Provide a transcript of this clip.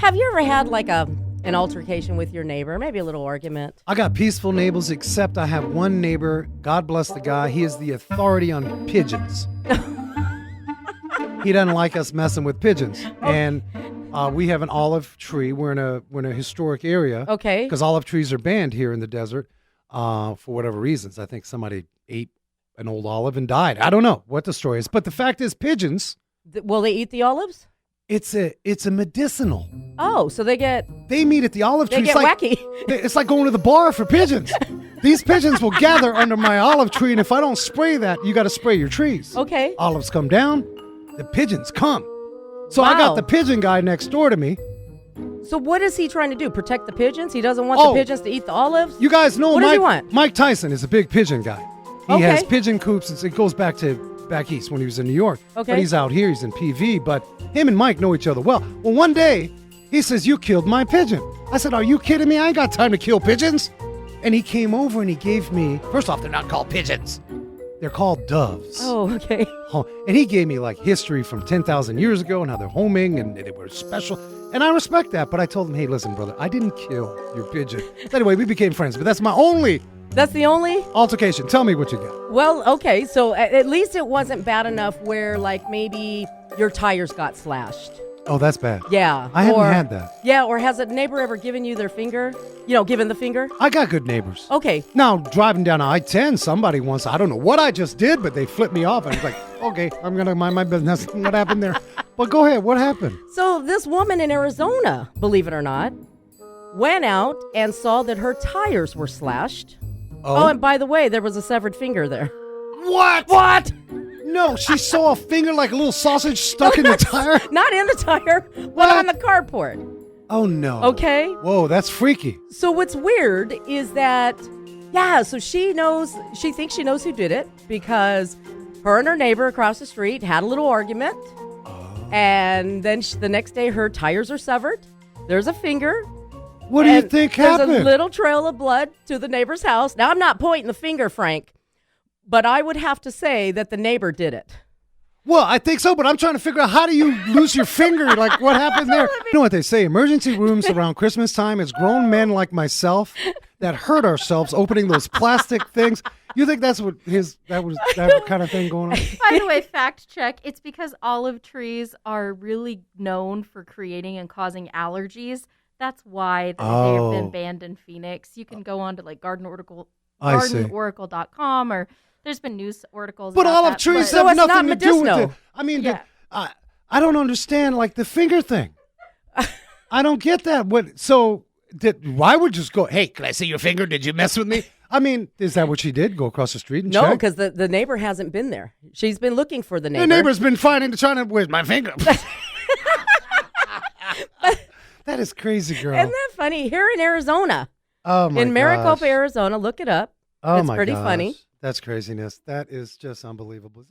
Have you ever had like an altercation with your neighbor? Maybe a little argument? I got peaceful neighbors, except I have one neighbor. God bless the guy. He is the authority on pigeons. He doesn't like us messing with pigeons. And we have an olive tree. We're in a historic area. Okay. Because olive trees are banned here in the desert for whatever reasons. I think somebody ate an old olive and died. I don't know what the story is. But the fact is, pigeons. Will they eat the olives? It's a medicinal. Oh, so they meet at the olive tree. They get wacky. It's like going to the bar for pigeons. These pigeons will gather under my olive tree, and if I don't spray that, you got to spray your trees. Okay. Olives come down, the pigeons come. So Wow. I got the pigeon guy next door to me. So what is he trying to do? Protect the pigeons? He doesn't want the pigeons to eat the olives? You guys know what does he want? Mike Tyson is a big pigeon guy. He Okay. has pigeon coops, and it goes back east when he was in New York. Okay. But he's out here, he's in PV, but him and Mike know each other well. Well, one day, he says, "You killed my pigeon." I said, "Are you kidding me? I ain't got time to kill pigeons." And he came over and he gave me, first off, they're not called pigeons. They're called doves. Oh, okay. And he gave me like history from 10,000 years ago and how they're homing and they were special. And I respect that, but I told him, "Hey, listen, brother, I didn't kill your pigeon." Anyway, we became friends, but that's the only altercation. Tell me what you got. Well, okay, so at least it wasn't bad enough where like maybe your tires got slashed. Oh, that's bad. Yeah. I haven't had that. Yeah, or has a neighbor ever given you their finger? Given the finger? I got good neighbors. Okay. Now, driving down I-10, somebody once, I don't know what I just did, but they flipped me off. I was like, okay, I'm going to mind my business. What happened there? But go ahead. What happened? So this woman in Arizona, believe it or not, went out and saw that her tires were slashed. Oh, and by the way, there was a severed finger there. What? No, she saw a finger like a little sausage stuck in the tire? Not in the tire, but on the carport. Oh, no. Okay? Whoa, that's freaky. So what's weird is that, so she thinks she knows who did it because her and her neighbor across the street had a little argument. Oh. And then the next day her tires are severed. There's a finger. What do you think happened? There's a little trail of blood to the neighbor's house. Now, I'm not pointing the finger, Frank, but I would have to say that the neighbor did it. Well, I think so, but I'm trying to figure out how do you lose your finger? Like, what happened there? You know what they say? Emergency rooms around Christmas time is grown men like myself that hurt ourselves opening those plastic things. You think that's what that kind of thing going on? By the way, fact check. It's because olive trees are really known for creating and causing allergies. That's why they've been banned in Phoenix. You can go on to like gardenOracle.com or there's been news articles but about olive that, trees So have it's nothing not to do with medicinal. it. I mean, Yeah. I don't understand like the finger thing. I don't get that. Why would just go, "Hey, can I see your finger? Did you mess with me?" I mean, is that what she did? Go across the street and No, check? because the neighbor hasn't been there. She's been looking for the neighbor. The neighbor's been trying to, where's my finger? That is crazy, girl. Isn't that funny? Here in Arizona. Oh, my In Maricopa, gosh. Arizona. Look it up. Oh, it's my pretty gosh. funny. That's craziness. That is just unbelievable.